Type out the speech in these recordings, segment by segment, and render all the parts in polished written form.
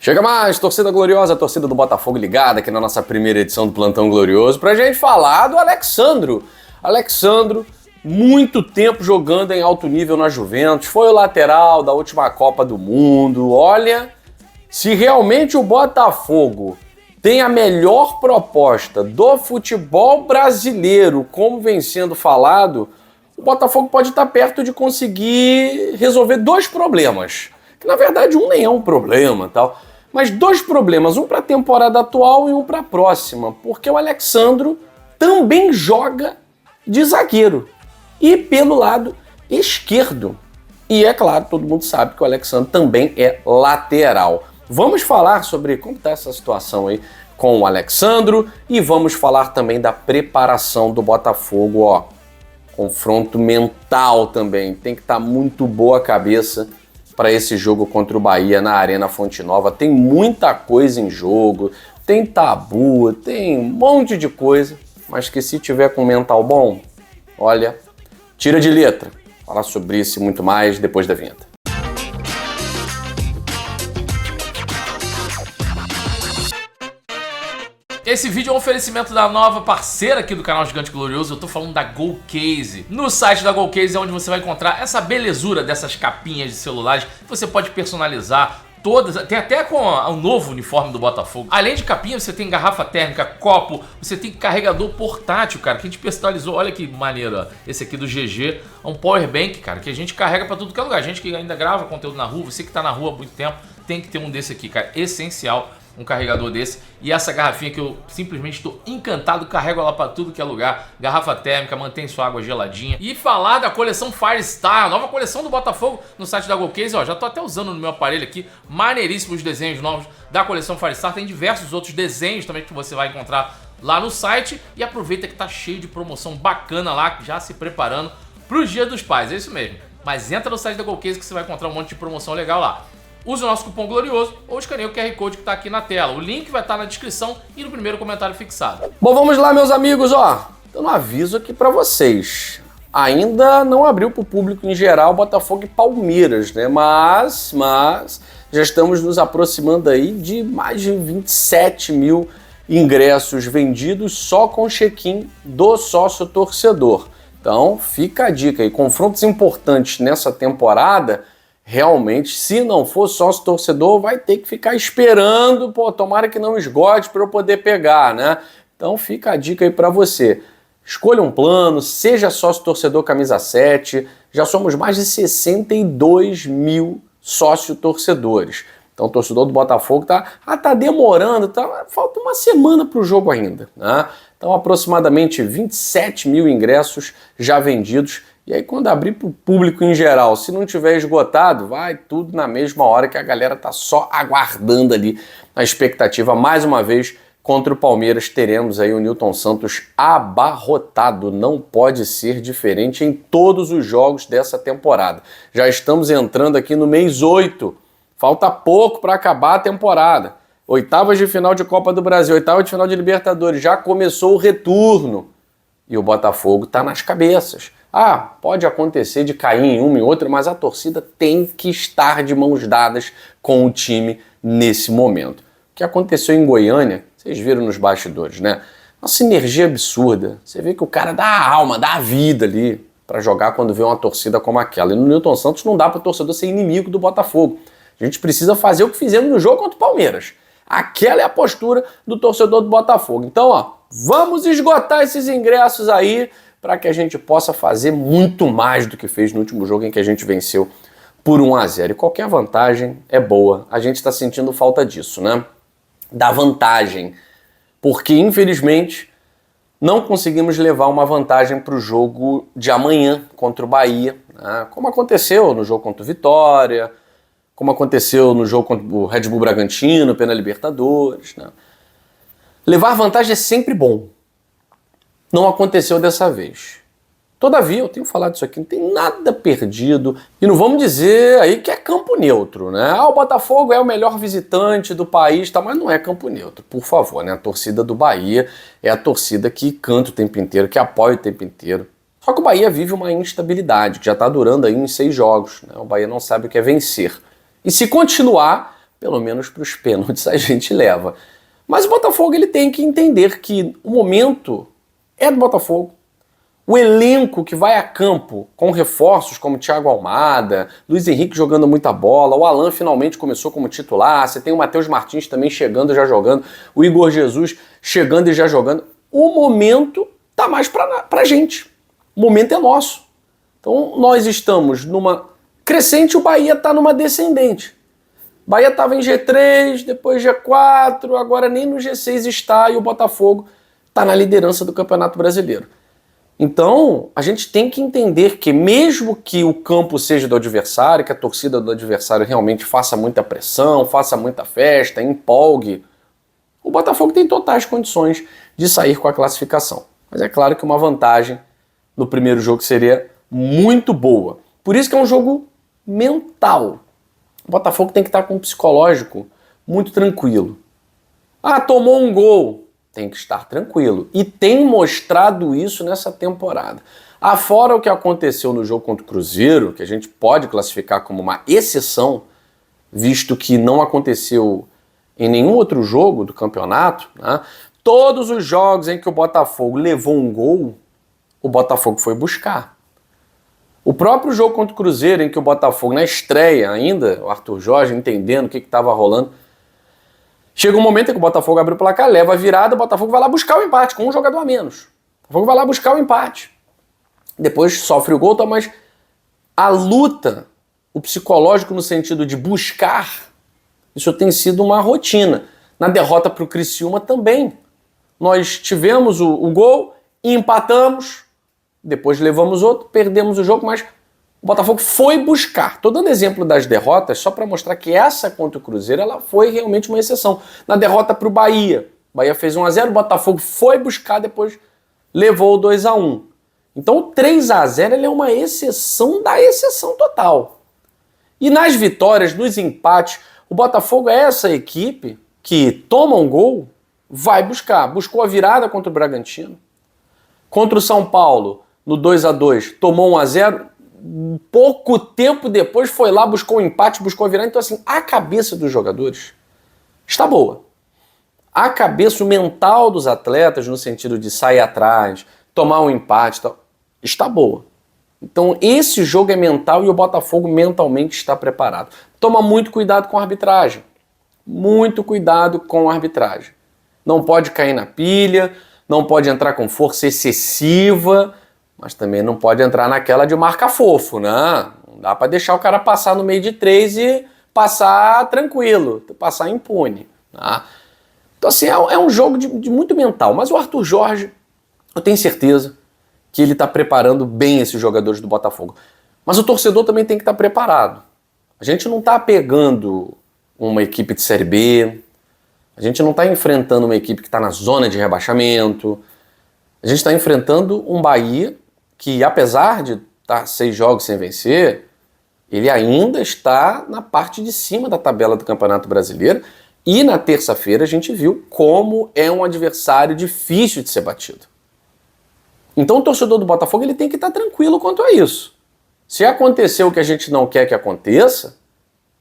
Chega mais, torcida gloriosa, torcida do Botafogo ligada aqui na nossa primeira edição do Plantão Glorioso pra gente falar do Alexandro. Alexandro, muito tempo jogando em alto nível na Juventus, foi o lateral da última Copa do Mundo. Olha, se realmente o Botafogo tem a melhor proposta do futebol brasileiro, como vem sendo falado, o Botafogo pode estar perto de conseguir resolver dois problemas. Que na verdade um nem é um problema, tal. Mas dois problemas, um para a temporada atual e um para a próxima, porque o Alexandro também joga de zagueiro e pelo lado esquerdo. E é claro, todo mundo sabe que o Alexandro também é lateral. Vamos falar sobre como está essa situação aí com o Alexandro e vamos falar também da preparação do Botafogo, ó. Confronto mental também, tem que estar muito boa a cabeça para esse jogo contra o Bahia na Arena Fonte Nova. Tem muita coisa em jogo, tem tabu, tem um monte de coisa, mas que se tiver com mental bom, olha, tira de letra. Falar sobre isso e muito mais depois da vinheta. Esse vídeo é um oferecimento da nova parceira aqui do canal Gigante Glorioso. Eu tô falando da GoCase. No site da GoCase é onde você vai encontrar essa belezura dessas capinhas de celulares que você pode personalizar todas, tem até com o novo uniforme do Botafogo. Além de capinha, você tem garrafa térmica, copo, você tem carregador portátil, cara, que a gente personalizou. Olha que maneiro, ó. Esse aqui do GG é um power bank, cara, que a gente carrega pra tudo que é lugar. A gente que ainda grava conteúdo na rua, você que tá na rua há muito tempo, tem que ter um desse aqui, cara, essencial. Um carregador desse e essa garrafinha que eu simplesmente estou encantado, carrego ela para tudo que é lugar, garrafa térmica, mantém sua água geladinha. E falar da coleção Firestar, nova coleção do Botafogo no site da GoCase, ó, já tô até usando no meu aparelho aqui, maneiríssimos desenhos novos da coleção Firestar, tem diversos outros desenhos também que você vai encontrar lá no site e aproveita que tá cheio de promoção bacana lá, já se preparando pro Dia dos Pais, é isso mesmo. Mas entra no site da GoCase que você vai encontrar um monte de promoção legal lá. Use o nosso cupom glorioso ou escaneie o QR Code que está aqui na tela. O link vai estar na descrição e no primeiro comentário fixado. Bom, vamos lá, meus amigos, ó. Dando um aviso aqui para vocês. Ainda não abriu para o público em geral Botafogo e Palmeiras, né? Mas já estamos nos aproximando aí de mais de 27 mil ingressos vendidos só com check-in do sócio torcedor. Então, fica a dica aí. Confrontos importantes nessa temporada. Realmente, se não for sócio torcedor, vai ter que ficar esperando, pô, tomara que não esgote para eu poder pegar, né? Então fica a dica aí para você. Escolha um plano, seja sócio torcedor camisa 7, já somos mais de 62 mil sócio torcedores. Então o torcedor do Botafogo tá demorando, falta uma semana para o jogo ainda, né? Então aproximadamente 27 mil ingressos já vendidos. E aí quando abrir para o público em geral, se não tiver esgotado, vai tudo na mesma hora que a galera tá só aguardando ali a expectativa. Mais uma vez, contra o Palmeiras, teremos aí o Nilton Santos abarrotado. Não pode ser diferente em todos os jogos dessa temporada. Já estamos entrando aqui no mês 8. Falta pouco para acabar a temporada. Oitavas de final de Copa do Brasil, oitavas de final de Libertadores. Já começou o retorno. E o Botafogo tá nas cabeças. Pode acontecer de cair em uma e outra, mas a torcida tem que estar de mãos dadas com o time nesse momento. O que aconteceu em Goiânia, vocês viram nos bastidores, né? Uma sinergia absurda. Você vê que o cara dá a alma, dá a vida ali para jogar quando vê uma torcida como aquela. E no Nilton Santos não dá para o torcedor ser inimigo do Botafogo. A gente precisa fazer o que fizemos no jogo contra o Palmeiras. Aquela é a postura do torcedor do Botafogo. Então, ó, vamos esgotar esses ingressos aí para que a gente possa fazer muito mais do que fez no último jogo em que a gente venceu por 1-0. E qualquer vantagem é boa. A gente está sentindo falta disso, né? Da vantagem. Porque, infelizmente, não conseguimos levar uma vantagem para o jogo de amanhã contra o Bahia, né? Como aconteceu no jogo contra o Vitória, como aconteceu no jogo contra o Red Bull Bragantino, pela Libertadores, né? Levar vantagem é sempre bom. Não aconteceu dessa vez. Todavia, eu tenho falado isso aqui, não tem nada perdido. E não vamos dizer aí que é campo neutro, né? O Botafogo é o melhor visitante do país, tá? Mas não é campo neutro, por favor, né? A torcida do Bahia é a torcida que canta o tempo inteiro, que apoia o tempo inteiro. Só que o Bahia vive uma instabilidade, que já está durando aí uns 6 jogos, né? O Bahia não sabe o que é vencer. E se continuar, pelo menos para os pênaltis a gente leva. Mas o Botafogo ele tem que entender que o momento é do Botafogo. O elenco que vai a campo com reforços como Thiago Almada, Luiz Henrique jogando muita bola, o Alan finalmente começou como titular, você tem o Matheus Martins também chegando e já jogando, o Igor Jesus chegando e já jogando. O momento tá mais pra gente. O momento é nosso. Então nós estamos numa crescente, o Bahia tá numa descendente. O Bahia estava em G3, depois G4, agora nem no G6 está e o Botafogo está na liderança do Campeonato Brasileiro. Então, a gente tem que entender que mesmo que o campo seja do adversário, que a torcida do adversário realmente faça muita pressão, faça muita festa, empolgue, o Botafogo tem totais condições de sair com a classificação. Mas é claro que uma vantagem no primeiro jogo seria muito boa. Por isso que é um jogo mental. O Botafogo tem que estar com um psicológico muito tranquilo. Ah, tomou um gol. Tem que estar tranquilo. E tem mostrado isso nessa temporada. Afora o que aconteceu no jogo contra o Cruzeiro, que a gente pode classificar como uma exceção, visto que não aconteceu em nenhum outro jogo do campeonato, né? Todos os jogos em que o Botafogo levou um gol, o Botafogo foi buscar. O próprio jogo contra o Cruzeiro, em que o Botafogo, na estreia ainda, o Arthur Jorge entendendo o que estava rolando, chega um momento em que o Botafogo abre o placar, leva a virada, o Botafogo vai lá buscar o empate, com um jogador a menos. O Botafogo vai lá buscar o empate. Depois sofre o gol, mas a luta, o psicológico no sentido de buscar, isso tem sido uma rotina. Na derrota para o Criciúma também. Nós tivemos o gol e empatamos, depois levamos outro, perdemos o jogo, mas o Botafogo foi buscar. Estou dando exemplo das derrotas só para mostrar que essa contra o Cruzeiro ela foi realmente uma exceção. Na derrota para o Bahia, o Bahia fez 1-0, o Botafogo foi buscar, depois levou o 2-1. Então o 3-0 ele é uma exceção da exceção total. E nas vitórias, nos empates, o Botafogo é essa equipe que toma um gol, vai buscar. Buscou a virada contra o Bragantino. Contra o São Paulo, no 2-2, tomou 1-0. Pouco tempo depois foi lá, buscou o empate, buscou a virada. Então assim, a cabeça dos jogadores está boa. A cabeça, o mental dos atletas, no sentido de sair atrás, tomar um empate, está boa. Então esse jogo é mental e o Botafogo mentalmente está preparado. Toma muito cuidado com a arbitragem. Muito cuidado com a arbitragem. Não pode cair na pilha, não pode entrar com força excessiva, mas também não pode entrar naquela de marca fofo, né? Não dá para deixar o cara passar no meio de 3 e passar tranquilo, passar impune. Tá? Então assim, é um jogo de muito mental. Mas o Arthur Jorge, eu tenho certeza que ele está preparando bem esses jogadores do Botafogo. Mas o torcedor também tem que estar preparado. A gente não está pegando uma equipe de Série B, a gente não está enfrentando uma equipe que está na zona de rebaixamento, a gente está enfrentando um Bahia que, apesar de estar 6 jogos sem vencer, ele ainda está na parte de cima da tabela do Campeonato Brasileiro e na terça-feira a gente viu como é um adversário difícil de ser batido. Então o torcedor do Botafogo ele tem que estar tranquilo quanto a isso. Se acontecer o que a gente não quer que aconteça,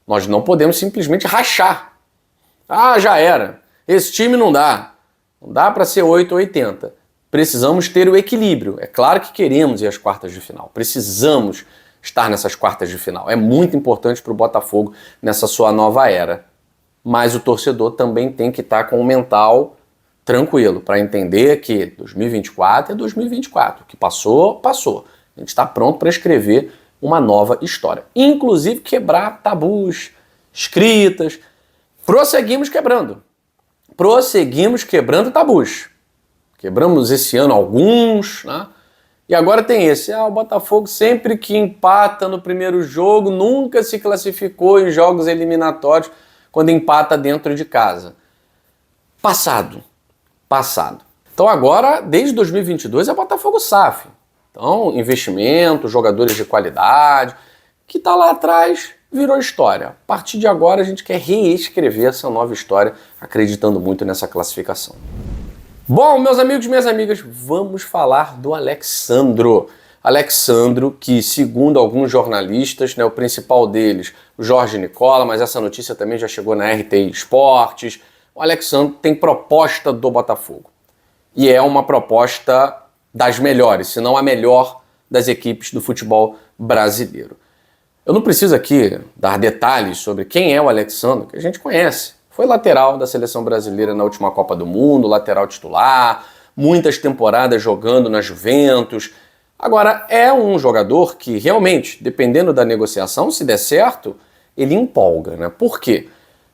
nós não podemos simplesmente rachar. Ah, já era. Esse time não dá. Não dá para ser 8 ou 80. Precisamos ter o equilíbrio. É claro que queremos ir às quartas de final. Precisamos estar nessas quartas de final. É muito importante para o Botafogo nessa sua nova era. Mas o torcedor também tem que estar com o mental tranquilo para entender que 2024 é 2024. O que passou, passou. A gente está pronto para escrever uma nova história. Inclusive quebrar tabus, escritas. Prosseguimos quebrando. Prosseguimos quebrando tabus. Quebramos esse ano alguns, né? E agora tem esse. O Botafogo sempre que empata no primeiro jogo, nunca se classificou em jogos eliminatórios quando empata dentro de casa. Passado. Então agora, desde 2022, é Botafogo SAF. Então, investimento, jogadores de qualidade, que está lá atrás, virou história. A partir de agora, a gente quer reescrever essa nova história, acreditando muito nessa classificação. Bom, meus amigos e minhas amigas, vamos falar do Alex Sandro. Alexandro, que segundo alguns jornalistas, né, o principal deles, o Jorge Nicola, mas essa notícia também já chegou na RTI Esportes, o Alexandro tem proposta do Botafogo. E é uma proposta das melhores, se não a melhor das equipes do futebol brasileiro. Eu não preciso aqui dar detalhes sobre quem é o Alexandro, que a gente conhece. Foi lateral da seleção brasileira na última Copa do Mundo, lateral titular, muitas temporadas jogando na Juventus. Agora, é um jogador que realmente, dependendo da negociação, se der certo, ele empolga, né? Por quê?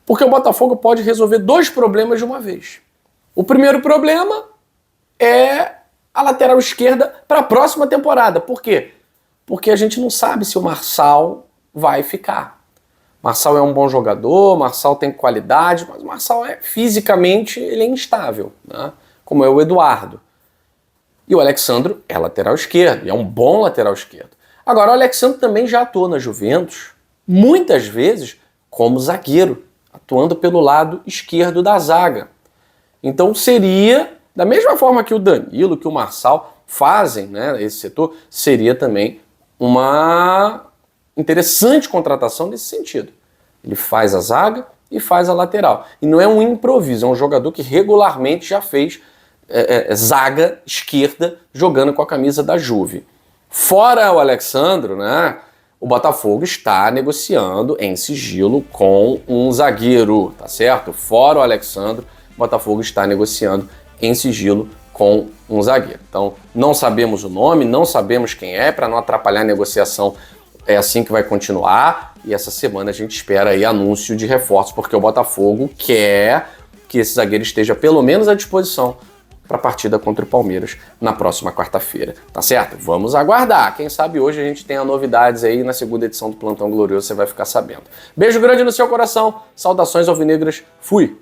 Porque o Botafogo pode resolver 2 problemas de uma vez. O primeiro problema é a lateral esquerda para a próxima temporada. Por quê? Porque a gente não sabe se o Marçal vai ficar. Marçal é um bom jogador, Marçal tem qualidade, mas o Marçal fisicamente ele é instável, né? Como é o Eduardo. E o Alexandro é lateral esquerdo, e é um bom lateral esquerdo. Agora, o Alexandro também já atuou na Juventus, muitas vezes como zagueiro, atuando pelo lado esquerdo da zaga. Então seria, da mesma forma que o Danilo, que o Marçal fazem, né, esse setor, seria também uma interessante contratação nesse sentido. Ele faz a zaga e faz a lateral. E não é um improviso, é um jogador que regularmente já fez zaga esquerda jogando com a camisa da Juve. Fora o Alexandro, né, o Botafogo está negociando em sigilo com um zagueiro, tá certo? Fora o Alexandro, o Botafogo está negociando em sigilo com um zagueiro. Então, não sabemos o nome, não sabemos quem é, para não atrapalhar a negociação, é assim que vai continuar. E essa semana a gente espera aí anúncio de reforços, porque o Botafogo quer que esse zagueiro esteja pelo menos à disposição para a partida contra o Palmeiras na próxima quarta-feira, tá certo? Vamos aguardar. Quem sabe hoje a gente tenha novidades aí na segunda edição do Plantão Glorioso, você vai ficar sabendo. Beijo grande no seu coração, saudações alvinegras, fui!